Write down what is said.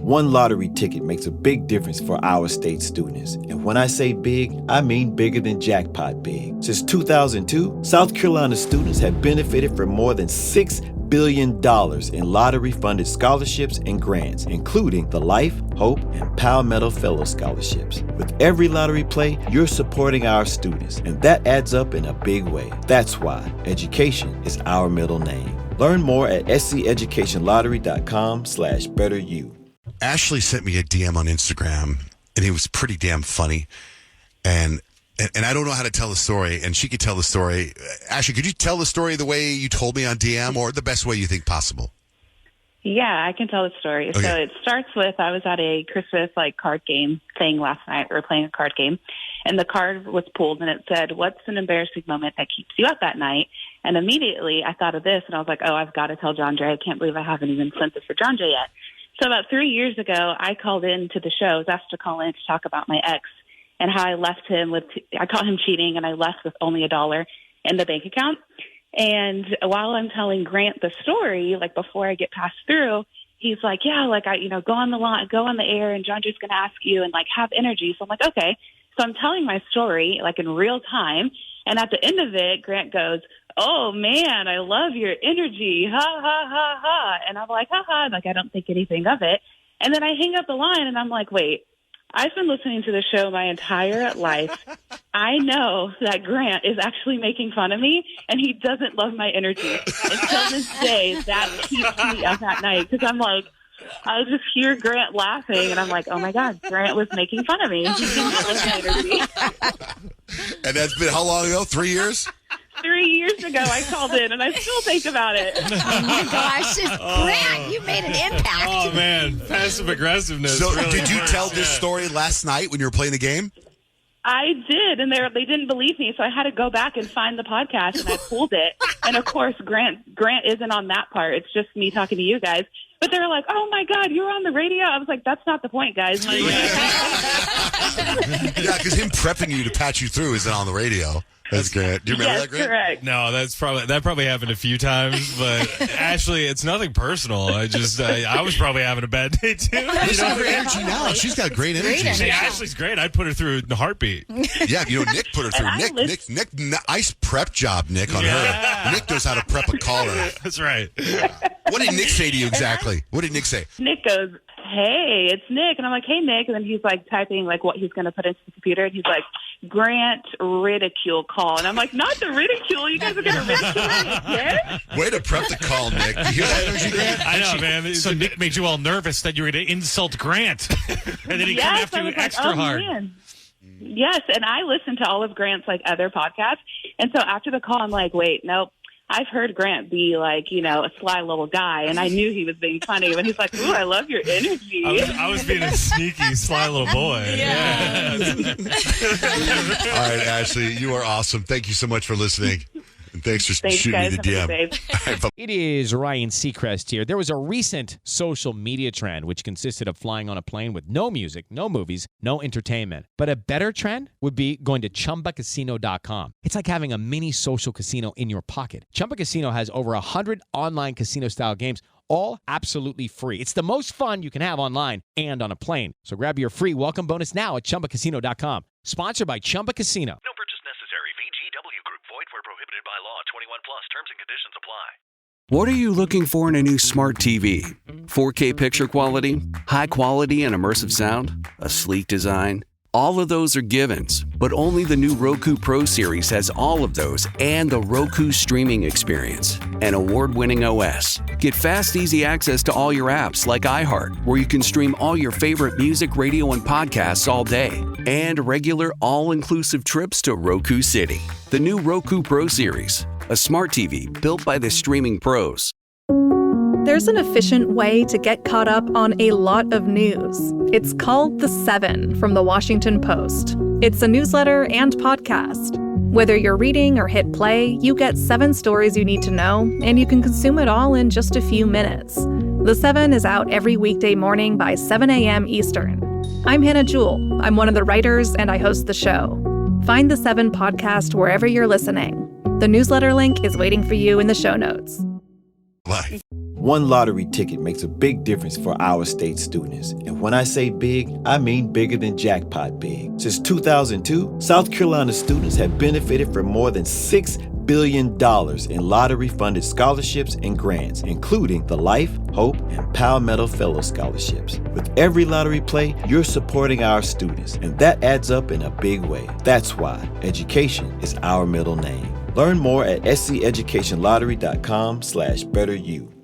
One lottery ticket makes a big difference for our state students. And when I say big, I mean bigger than jackpot big. Since 2002, South Carolina students have benefited from more than $6 billion in lottery-funded scholarships and grants, including the Life, Hope, and Palmetto Fellow Scholarships. With every lottery play, you're supporting our students, and that adds up in a big way. That's why education is our middle name. Learn more at sceducationlottery.com/betteryou. Ashley sent me a DM on Instagram, and it was pretty damn funny. And I don't know how to tell the story, and she could tell the story. Ashley, could you tell the story the way you told me on DM, or the best way you think possible? Yeah, I can tell the story. Okay. So it starts with, I was at a Christmas card game thing last night. We were playing a card game, and the card was pulled, and it said, "What's an embarrassing moment that keeps you up at night?" And immediately I thought of this, and I was like, oh, I've got to tell John Dre. I can't believe I haven't even sent this for John Dre yet. So about 3 years ago, I called in to the show. I was asked to call in to talk about my ex and how I left him I caught him cheating, and I left with only $1 in the bank account. And while I'm telling Grant the story, before I get passed through, he's like, yeah, go on the air, and John Dre's going to ask you, and have energy. So I'm like, okay. So I'm telling my story in real time. And at the end of it, Grant goes, "Oh man, I love your energy. Ha ha ha ha." And I'm like, ha ha, I don't think anything of it. And then I hang up the line, and I'm like, wait, I've been listening to the show my entire life. I know that Grant is actually making fun of me, and he doesn't love my energy. Until this day, that keeps me up at night, because I'm like, I just hear Grant laughing, and I'm like, oh my God, Grant was making fun of me. He didn't love my energy. And that's been how long ago? 3 years? 3 years ago, I called in, and I still think about it. Oh, my gosh. Grant, you made an impact. Oh, man. Passive aggressiveness. So really did you works. tell this story last night when you were playing the game? I did, and they didn't believe me, so I had to go back and find the podcast, and I pulled it. And, of course, Grant isn't on that part. It's just me talking to you guys. But they were like, oh, my God, you were on the radio? I was like, that's not the point, guys. Yeah, because him prepping you to patch you through isn't on the radio. That's great. Do you remember that, Grant? Correct. No, that probably happened a few times, but Ashley, it's nothing personal. I was probably having a bad day too. Listen to her energy now. She's got great energy. See, Ashley's great. I'd put her through the heartbeat. Yeah, Nick put her through. Nick, nice prep job, Nick, on her. Nick knows how to prep a caller. That's right. What did Nick say to you exactly? What did Nick say? Nick goes, hey, it's Nick. And I'm like, hey, Nick. And then he's typing what he's going to put into the computer. And he's like, Grant Ridicule Call. And I'm like, not the ridicule. You guys are going to ridicule me again? Way to prep the call, Nick. You hear that energy, Grant? I know, man. So Nick made you all nervous that you were going to insult Grant. And then he come after you extra hard. Man. Yes, and I listened to all of Grant's other podcasts. And so after the call, I'm like, wait, nope. I've heard Grant be a sly little guy, and I knew he was being funny. When he's like, ooh, I love your energy. I was being a sneaky, sly little boy. Yeah. All right, Ashley, you are awesome. Thank you so much for listening. And thanks for shooting me the DM. It is Ryan Seacrest here. There was a recent social media trend which consisted of flying on a plane with no music, no movies, no entertainment. But a better trend would be going to ChumbaCasino.com. It's like having a mini social casino in your pocket. Chumba Casino has over 100 online casino-style games, all absolutely free. It's the most fun you can have online and on a plane. So grab your free welcome bonus now at ChumbaCasino.com. Sponsored by Chumba Casino. No purchase necessary. VGW Group. Void where prohibited by law. 21 plus. Terms and conditions apply. What are you looking for in a new smart TV? 4K picture quality? High quality and immersive sound? A sleek design? All of those are givens, but only the new Roku Pro Series has all of those and the Roku streaming experience, an award-winning OS. Get fast, easy access to all your apps like iHeart, where you can stream all your favorite music, radio, and podcasts all day, and regular all-inclusive trips to Roku City. The new Roku Pro Series, a smart TV built by the streaming pros. There's an efficient way to get caught up on a lot of news. It's called The 7 from The Washington Post. It's a newsletter and podcast. Whether you're reading or hit play, you get 7 stories you need to know, and you can consume it all in just a few minutes. The 7 is out every weekday morning by 7 a.m. Eastern. I'm Hannah Jewell. I'm one of the writers, and I host the show. Find The 7 podcast wherever you're listening. The newsletter link is waiting for you in the show notes. Bye. One lottery ticket makes a big difference for our state students. And when I say big, I mean bigger than jackpot big. Since 2002, South Carolina students have benefited from more than $6 billion in lottery-funded scholarships and grants, including the Life, Hope, and Palmetto Fellow Scholarships. With every lottery play, you're supporting our students, and that adds up in a big way. That's why education is our middle name. Learn more at sceducationlottery.com/betteryou.